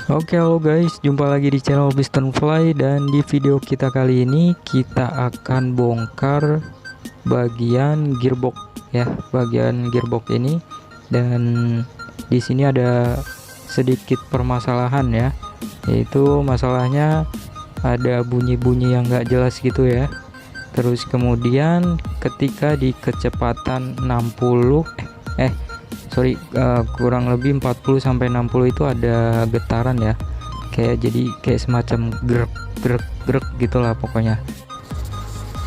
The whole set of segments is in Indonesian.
Oke, halo guys, jumpa lagi di channel Pistonfly, dan di video kita kali ini kita akan bongkar bagian gearbox ya, bagian gearbox ini. Dan di sini ada sedikit permasalahan ya, yaitu masalahnya ada bunyi-bunyi yang gak jelas gitu ya. Terus kemudian ketika di kecepatan 60 kurang lebih 40 sampai 60 itu ada getaran ya, kayak semacam grek grek grek gitulah pokoknya.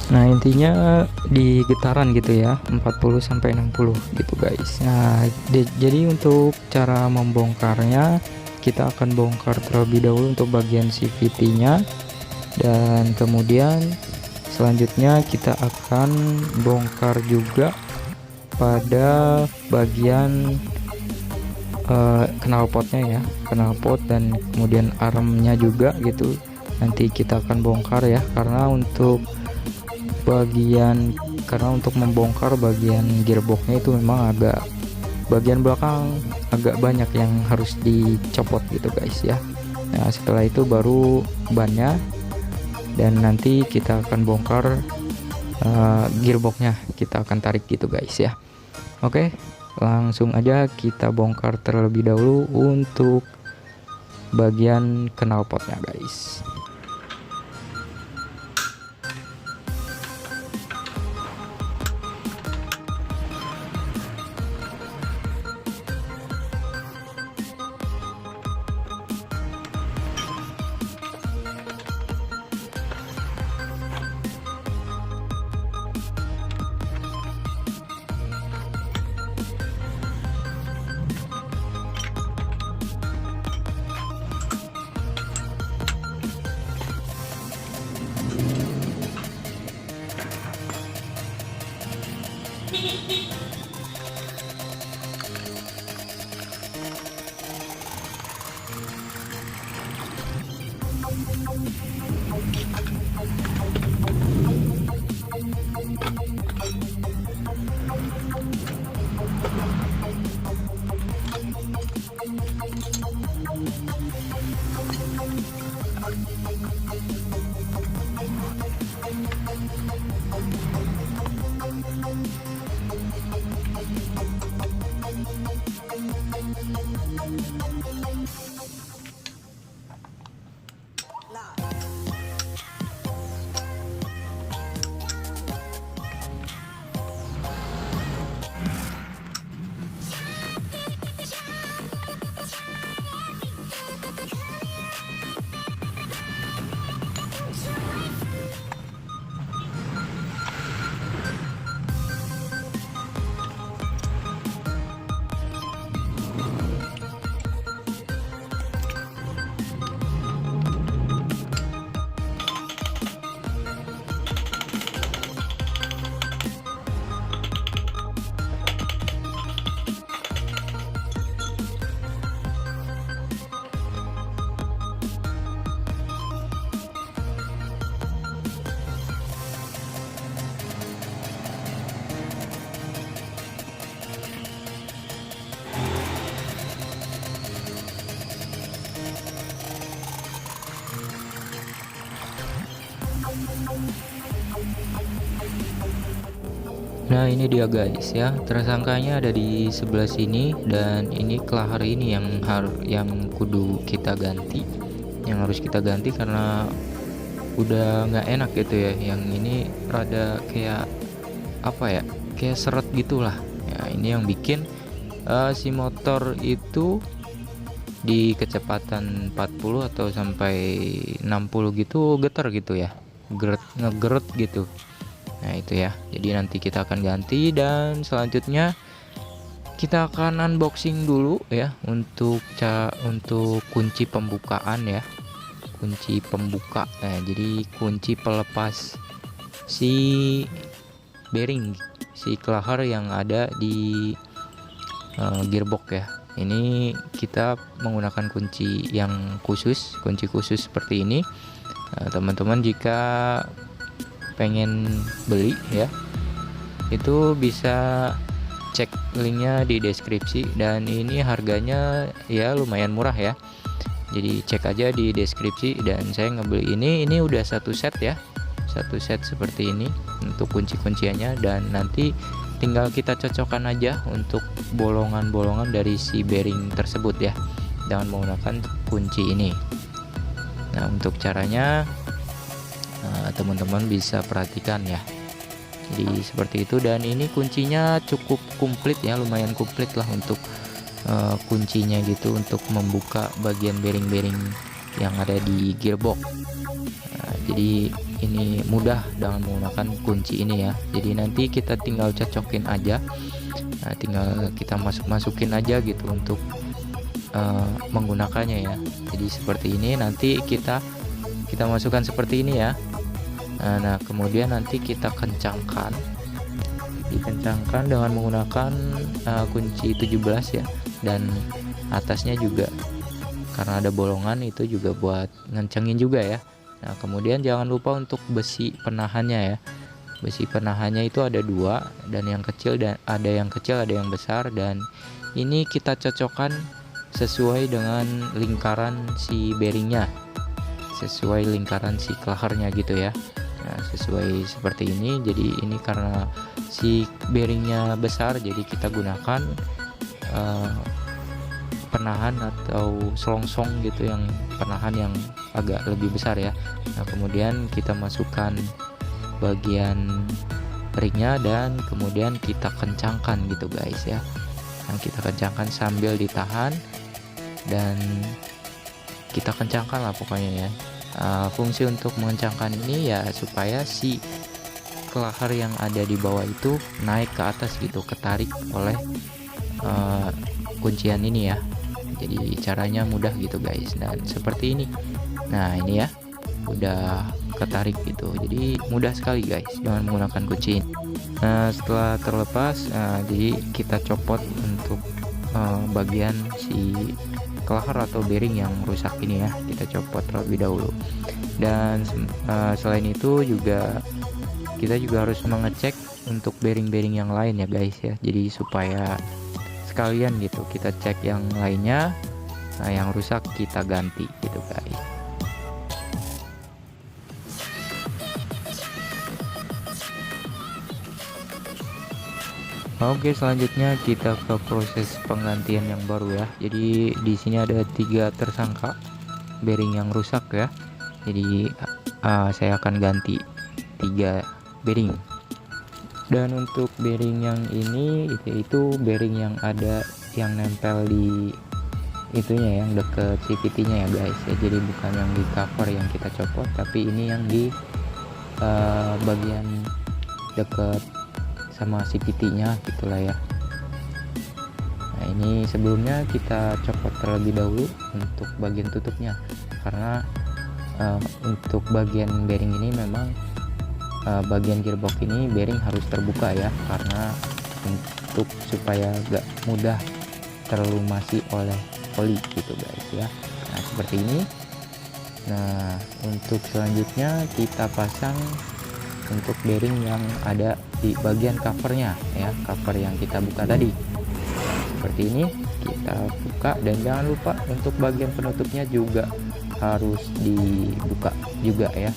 Nah, intinya di getaran gitu ya, 40 sampai 60 gitu guys. Nah, jadi untuk cara membongkarnya, kita akan bongkar terlebih dahulu untuk bagian CVT-nya, dan kemudian selanjutnya kita akan bongkar juga pada bagian knalpotnya ya, knalpot dan kemudian armnya juga gitu. Nanti kita akan bongkar ya, karena untuk membongkar bagian gearboxnya itu memang bagian belakang agak banyak yang harus dicopot gitu guys ya. Nah, setelah itu baru bannya, dan nanti kita akan bongkar gearboxnya, kita akan tarik gitu guys ya. Oke, langsung aja kita bongkar terlebih dahulu untuk bagian knalpotnya guys. Nah, ini dia guys ya, tersangkanya ada di sebelah sini, dan ini kelahar ini yang kudu kita ganti, yang harus kita ganti karena udah nggak enak gitu ya. Yang ini rada kayak apa ya, kayak seret gitulah ya. Ini yang bikin si motor itu di kecepatan 40 atau sampai 60 gitu getar gitu ya, ngegeret gitu. Nah, itu ya. Jadi nanti kita akan ganti, dan selanjutnya kita akan unboxing dulu ya untuk kunci pembukaan ya. Kunci pembuka. Nah, jadi kunci pelepas si bearing, si kelahar yang ada di gearbox ya. Ini kita menggunakan kunci yang khusus, kunci khusus seperti ini. Teman-teman jika pengen beli ya, itu bisa cek linknya di deskripsi, dan ini harganya ya lumayan murah ya. Jadi cek aja di deskripsi, dan saya ngebeli ini udah satu set ya, satu set seperti ini untuk kunci-kunciannya, dan nanti tinggal kita cocokkan aja untuk bolongan-bolongan dari si bearing tersebut ya, dengan menggunakan kunci ini. Nah, untuk caranya teman-teman bisa perhatikan ya. Jadi seperti itu, dan ini kuncinya cukup komplit ya, lumayan komplit lah untuk kuncinya gitu, untuk membuka bagian bearing-bearing yang ada di gearbox. Jadi ini mudah dengan menggunakan kunci ini ya. Jadi nanti kita tinggal cocokin aja, tinggal kita masukin aja gitu untuk menggunakannya ya. Jadi seperti ini, nanti kita masukkan seperti ini ya. Nah, kemudian nanti kita dikencangkan dengan menggunakan kunci 17 ya, dan atasnya juga karena ada bolongan itu juga buat ngencengin juga ya. Nah, kemudian jangan lupa untuk besi penahannya ya. Besi penahannya itu ada dua, dan yang kecil, dan ada yang kecil ada yang besar, dan ini kita cocokkan sesuai dengan lingkaran si bearingnya, sesuai lingkaran si klahernya gitu ya. Nah, sesuai seperti ini. Jadi ini karena si bearingnya besar, jadi kita gunakan penahan atau selongsong gitu, yang penahan yang agak lebih besar ya. Nah, kemudian kita masukkan bagian ringnya, dan kemudian kita kencangkan gitu guys ya. Nah, kita kencangkan sambil ditahan, dan kita kencangkan lah pokoknya ya. Fungsi untuk mengencangkan ini ya supaya si klaher yang ada di bawah itu naik ke atas gitu, ketarik oleh kuncian ini ya. Jadi caranya mudah gitu guys, dan seperti ini. Nah, ini ya udah ketarik gitu, jadi mudah sekali guys dengan menggunakan kunci ini. Nah, setelah terlepas, jadi kita copot untuk bagian si klaher atau bearing yang rusak ini ya, kita copot terlebih dahulu. Dan selain itu juga kita juga harus mengecek untuk bearing-bearing yang lain ya guys ya. Jadi supaya sekalian gitu kita cek yang lainnya, yang rusak kita ganti gitu guys. Oke, selanjutnya kita ke proses penggantian yang baru ya. Jadi di sini ada 3 tersangka bearing yang rusak ya. Jadi saya akan ganti 3 bearing. Dan untuk bearing yang ini itu bearing yang ada yang nempel di itunya, yang deket CVT-nya ya guys ya. Jadi bukan yang di cover yang kita copot, tapi ini yang di bagian deket sama CVT-nya gitulah ya. Nah, ini sebelumnya kita copot terlebih dahulu untuk bagian tutupnya, karena untuk bagian bearing ini memang bagian gearbox ini bearing harus terbuka ya, karena untuk supaya gak mudah terlumasi oleh oli gitu guys ya. Nah, seperti ini. Nah, untuk selanjutnya kita pasang untuk bearing yang ada di bagian covernya ya, cover yang kita buka tadi. Seperti ini kita buka, dan jangan lupa untuk bagian penutupnya juga harus dibuka juga ya.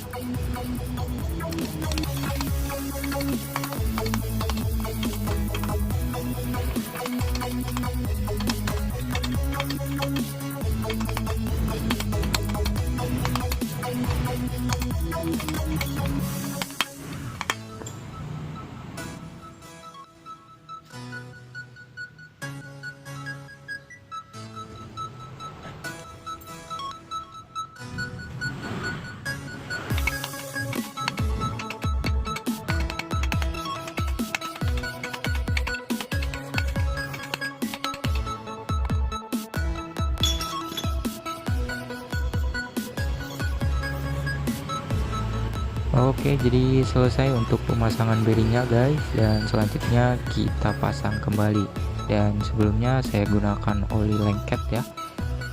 Oke, jadi selesai untuk pemasangan bearingnya guys, dan selanjutnya kita pasang kembali. Dan sebelumnya saya gunakan oli lengket ya,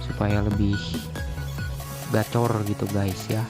supaya lebih gacor gitu guys ya.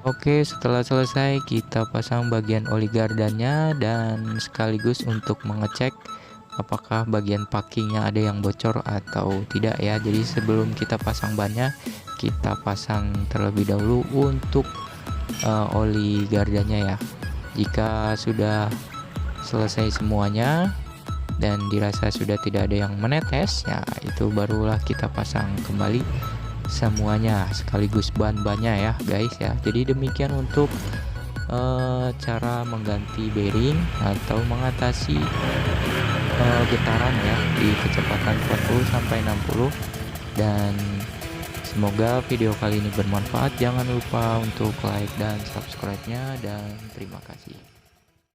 Oke, setelah selesai kita pasang bagian oli gardannya dan sekaligus untuk mengecek apakah bagian packingnya ada yang bocor atau tidak ya. Jadi sebelum kita pasang bannya, kita pasang terlebih dahulu untuk oli gardannya ya. Jika sudah selesai semuanya dan dirasa sudah tidak ada yang menetes ya, itu barulah kita pasang kembali semuanya sekaligus ban-bannya ya guys ya. Jadi demikian untuk cara mengganti bearing atau mengatasi getaran ya di kecepatan 40 sampai 60. Dan semoga video kali ini bermanfaat. Jangan lupa untuk like dan subscribe-nya, dan terima kasih.